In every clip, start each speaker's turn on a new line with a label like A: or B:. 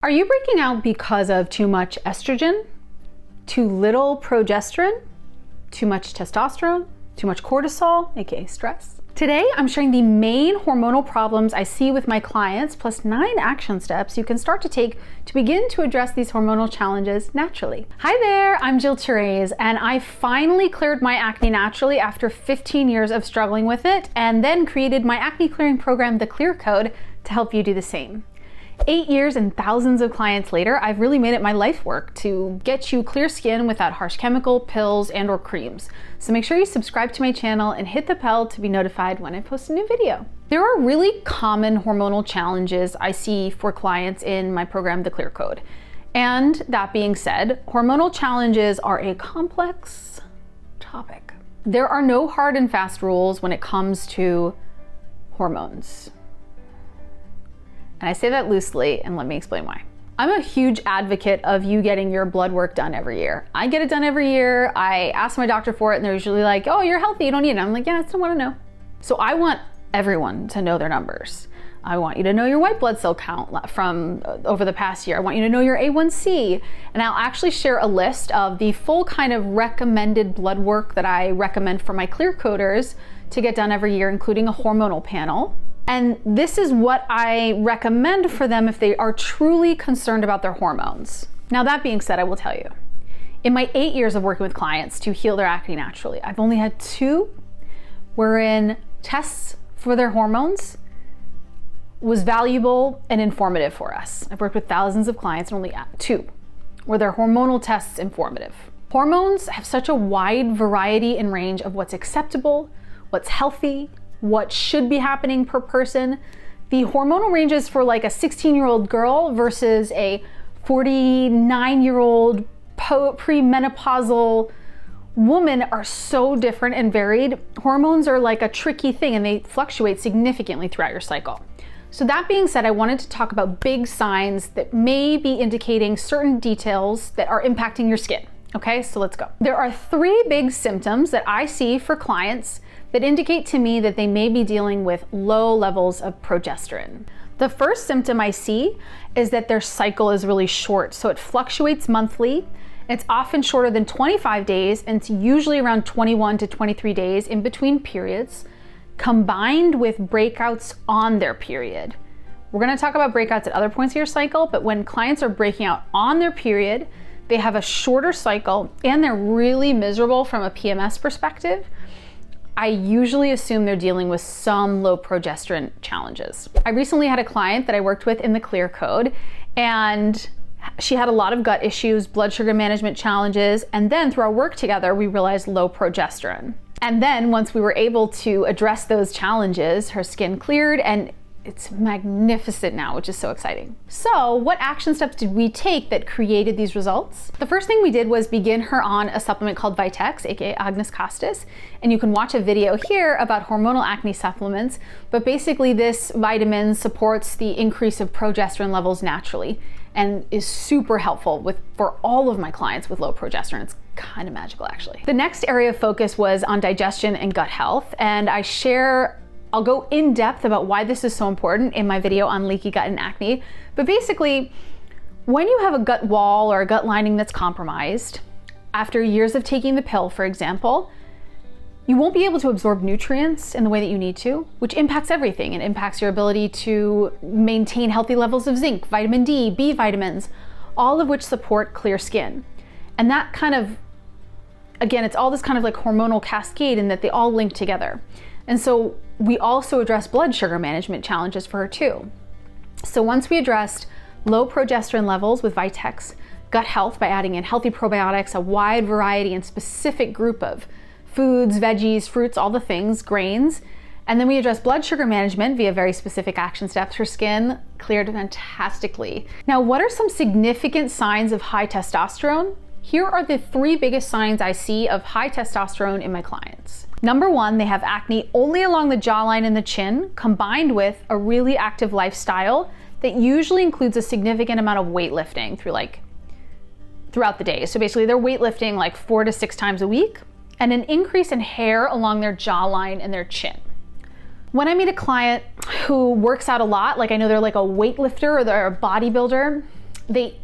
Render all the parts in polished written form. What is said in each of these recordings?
A: Are you breaking out because of too much estrogen, too little progesterone, too much testosterone, too much cortisol, aka stress? Today, I'm sharing the main hormonal problems I see with my clients, plus 9 action steps you can start to take to begin to address these hormonal challenges naturally. Hi there, I'm Therese, and I finally cleared my acne naturally after 15 years of struggling with it, and then created my acne clearing program, The Clear Code, to help you do the same. 8 years and thousands of clients later, I've really made it my life work to get you clear skin without harsh chemical, pills, and/or creams. So make sure you subscribe to my channel and hit the bell to be notified when I post a new video. There are really common hormonal challenges I see for clients in my program, The Clear Code. And that being said, hormonal challenges are a complex topic. There are no hard and fast rules when it comes to hormones. And I say that loosely, and let me explain why. I'm a huge advocate of you getting your blood work done every year. I get it done every year. I ask my doctor for it, and they're usually like, oh, you're healthy, you don't need it. I'm like, yeah, I still want to know. So I want everyone to know their numbers. I want you to know your white blood cell count from over the past year. I want you to know your A1C. And I'll actually share a list of the full kind of recommended blood work that I recommend for my clear coders to get done every year, including a hormonal panel. And this is what I recommend for them if they are truly concerned about their hormones. Now, that being said, I will tell you, in my 8 years of working with clients to heal their acne naturally, I've only had 2 wherein tests for their hormones was valuable and informative for us. I've worked with thousands of clients and only 2 were their hormonal tests informative. Hormones have such a wide variety and range of what's acceptable, what's healthy, what should be happening per person. The hormonal ranges for like a 16-year-old girl versus a 49-year-old premenopausal woman are so different and varied. Hormones are like a tricky thing and they fluctuate significantly throughout your cycle. So that being said, I wanted to talk about big signs that may be indicating certain details that are impacting your skin. Okay, so let's go. There are 3 big symptoms that I see for clients that indicate to me that they may be dealing with low levels of progesterone. The first symptom I see is that their cycle is really short. So it fluctuates monthly. It's often shorter than 25 days, and it's usually around 21 to 23 days in between periods, combined with breakouts on their period. We're gonna talk about breakouts at other points of your cycle, but when clients are breaking out on their period, they have a shorter cycle and they're really miserable from a PMS perspective, I usually assume they're dealing with some low progesterone challenges. I recently had a client that I worked with in the Clear Code, and she had a lot of gut issues, blood sugar management challenges, and then through our work together, we realized low progesterone. And then once we were able to address those challenges, her skin cleared and it's magnificent now, which is so exciting. So what action steps did we take that created these results? The first thing we did was begin her on a supplement called Vitex, aka Agnus Costis. And you can watch a video here about hormonal acne supplements, but basically this vitamin supports the increase of progesterone levels naturally and is super helpful for all of my clients with low progesterone. It's kind of magical actually. The next area of focus was on digestion and gut health, and I'll go in depth about why this is so important in my video on leaky gut and acne. But basically, when you have a gut wall or a gut lining that's compromised, after years of taking the pill, for example, you won't be able to absorb nutrients in the way that you need to, which impacts everything. It impacts your ability to maintain healthy levels of zinc, vitamin D, B vitamins, all of which support clear skin. And that kind of, again, it's all this kind of like hormonal cascade in that they all link together. And so we also addressed blood sugar management challenges for her too. So once we addressed low progesterone levels with Vitex, gut health by adding in healthy probiotics, a wide variety and specific group of foods, veggies, fruits, all the things, grains, and then we addressed blood sugar management via very specific action steps, her skin cleared fantastically. Now, what are some significant signs of high testosterone? Here are the 3 biggest signs I see of high testosterone in my clients. Number 1, they have acne only along the jawline and the chin, combined with a really active lifestyle that usually includes a significant amount of weightlifting throughout the day. So basically they're weightlifting like 4 to 6 times a week, and an increase in hair along their jawline and their chin. When I meet a client who works out a lot, like I know they're like a weightlifter or they're a bodybuilder, they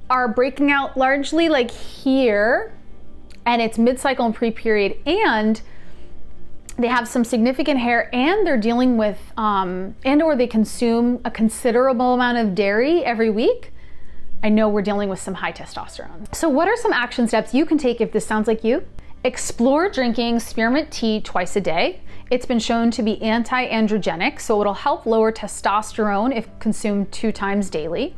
A: are breaking out largely like here, and it's mid-cycle and pre-period, and they have some significant hair, and they're dealing with, and or they consume a considerable amount of dairy every week, I know we're dealing with some high testosterone. So what are some action steps you can take if this sounds like you? Explore drinking spearmint tea twice a day. It's been shown to be anti-androgenic, so it'll help lower testosterone if consumed 2 times daily.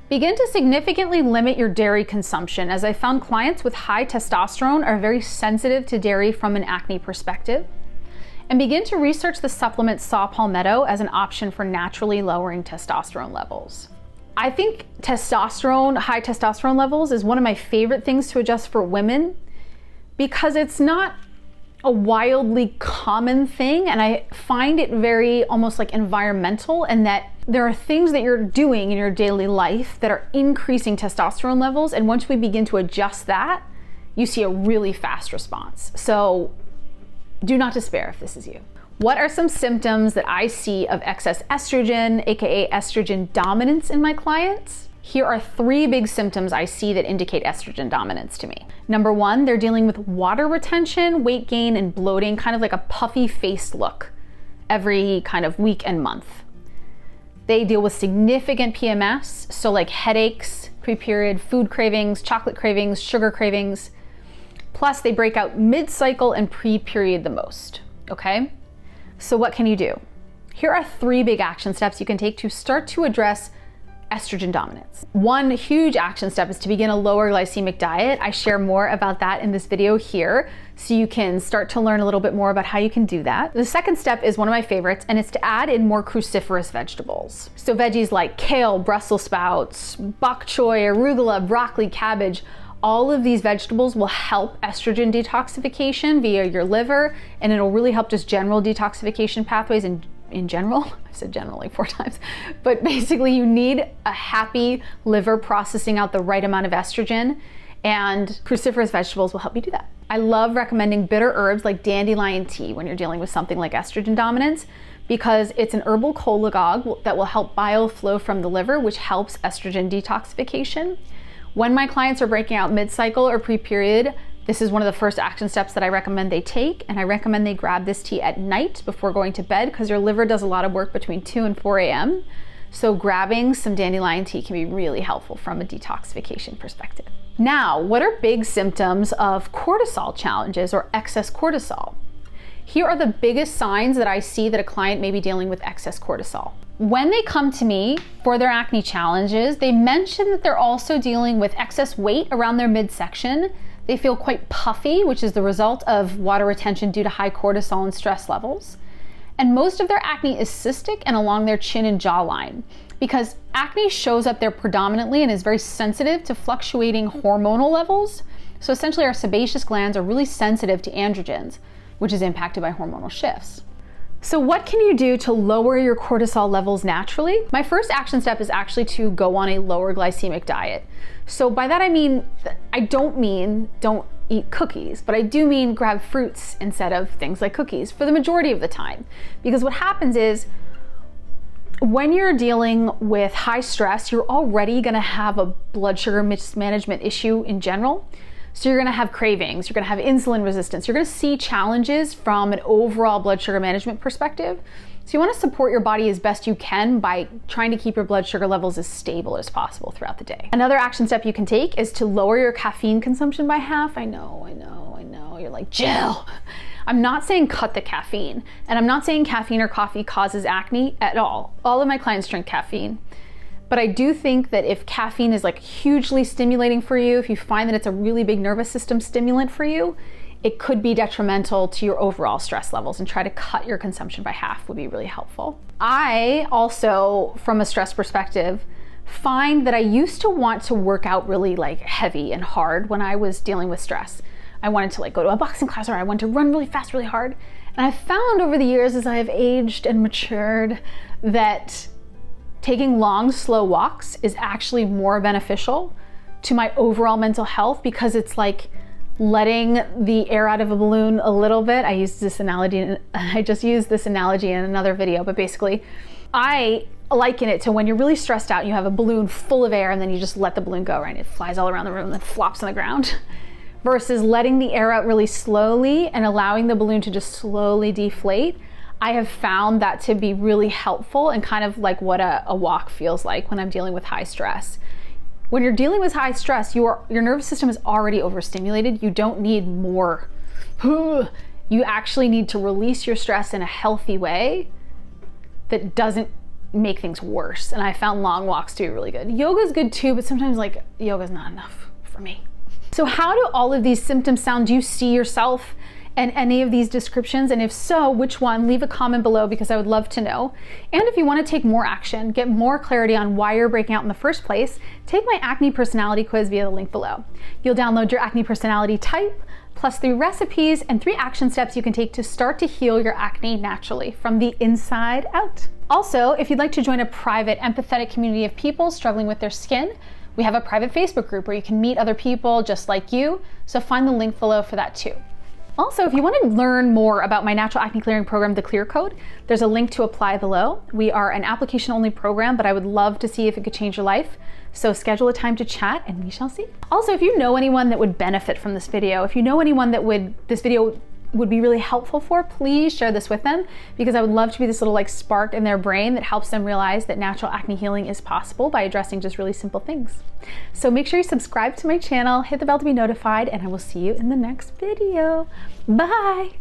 A: Begin to significantly limit your dairy consumption, as I found clients with high testosterone are very sensitive to dairy from an acne perspective. And begin to research the supplement saw palmetto as an option for naturally lowering testosterone levels. I think testosterone, high testosterone levels, is one of my favorite things to adjust for women, because it's not a wildly common thing, and I find it very almost like environmental, and that there are things that you're doing in your daily life that are increasing testosterone levels, and once we begin to adjust that, you see a really fast response. So do not despair if this is you. What are some symptoms that I see of excess estrogen, aka estrogen dominance, in my clients? Here are 3 big symptoms I see that indicate estrogen dominance to me. Number 1, they're dealing with water retention, weight gain, and bloating, kind of like a puffy face look every kind of week and month. They deal with significant PMS, so like headaches, pre-period, food cravings, chocolate cravings, sugar cravings. Plus they break out mid-cycle and pre-period the most, okay? So what can you do? Here are 3 big action steps you can take to start to address estrogen dominance. One huge action step is to begin a lower glycemic diet. I share more about that in this video here, so you can start to learn a little bit more about how you can do that. The second step is one of my favorites, and it's to add in more cruciferous vegetables. So veggies like kale, Brussels sprouts, bok choy, arugula, broccoli, cabbage, all of these vegetables will help estrogen detoxification via your liver, and it'll really help just general detoxification pathways in general. I've said general like 4 times, but basically you need a happy liver processing out the right amount of estrogen, and cruciferous vegetables will help you do that. I love recommending bitter herbs like dandelion tea when you're dealing with something like estrogen dominance, because it's an herbal cholagogue that will help bile flow from the liver, which helps estrogen detoxification. When my clients are breaking out mid-cycle or pre-period, this is one of the first action steps that I recommend they take, and I recommend they grab this tea at night before going to bed, because your liver does a lot of work between 2 and 4 a.m. So grabbing some dandelion tea can be really helpful from a detoxification perspective. Now, what are big symptoms of cortisol challenges or excess cortisol? Here are the biggest signs that I see that a client may be dealing with excess cortisol. When they come to me for their acne challenges, they mention that they're also dealing with excess weight around their midsection. They feel quite puffy, which is the result of water retention due to high cortisol and stress levels. And most of their acne is cystic and along their chin and jawline, because acne shows up there predominantly and is very sensitive to fluctuating hormonal levels. So essentially our sebaceous glands are really sensitive to androgens, which is impacted by hormonal shifts. So what can you do to lower your cortisol levels naturally? My first action step is actually to go on a lower glycemic diet. So by that I don't mean don't eat cookies, but I do mean grab fruits instead of things like cookies for the majority of the time. Because what happens is, when you're dealing with high stress, you're already gonna have a blood sugar mismanagement issue in general. So you're gonna have cravings, you're gonna have insulin resistance, you're gonna see challenges from an overall blood sugar management perspective. So you wanna support your body as best you can by trying to keep your blood sugar levels as stable as possible throughout the day. Another action step you can take is to lower your caffeine consumption by half. I know, you're like, Jill. I'm not saying cut the caffeine, and I'm not saying caffeine or coffee causes acne at all. All of my clients drink caffeine. But I do think that if caffeine is like hugely stimulating for you, if you find that it's a really big nervous system stimulant for you, it could be detrimental to your overall stress levels, and try to cut your consumption by half would be really helpful. I also, from a stress perspective, find that I used to want to work out really like heavy and hard when I was dealing with stress. I wanted to like go to a boxing class, or I wanted to run really fast, really hard. And I found over the years as I have aged and matured that taking long, slow walks is actually more beneficial to my overall mental health, because it's like letting the air out of a balloon a little bit. I just used this analogy in another video, but basically I liken it to when you're really stressed out and you have a balloon full of air and then you just let the balloon go, right? It flies all around the room and then flops on the ground. Versus letting the air out really slowly and allowing the balloon to just slowly deflate. I have found that to be really helpful and kind of like what a walk feels like when I'm dealing with high stress. When you're dealing with high stress, your nervous system is already overstimulated. You don't need more. You actually need to release your stress in a healthy way that doesn't make things worse. And I found long walks to be really good. Yoga's good too, but sometimes like yoga's not enough for me. So how do all of these symptoms sound? Do you see yourself in any of these descriptions? And if so, which one? Leave a comment below because I would love to know. And if you want to take more action, get more clarity on why you're breaking out in the first place, take my acne personality quiz via the link below. You'll download your acne personality type, plus 3 recipes and 3 action steps you can take to start to heal your acne naturally from the inside out. Also, if you'd like to join a private, empathetic community of people struggling with their skin, we have a private Facebook group where you can meet other people just like you, so find the link below for that too. Also, if you want to learn more about my natural acne clearing program, The Clear Code, there's a link to apply below. We are an application-only program, but I would love to see if it could change your life. So schedule a time to chat and we shall see. Also, if you know anyone that would benefit from this video, if you know anyone that this video would be really helpful for, please share this with them because I would love to be this little like spark in their brain that helps them realize that natural acne healing is possible by addressing just really simple things. So make sure you subscribe to my channel, hit the bell to be notified, and I will see you in the next video. Bye.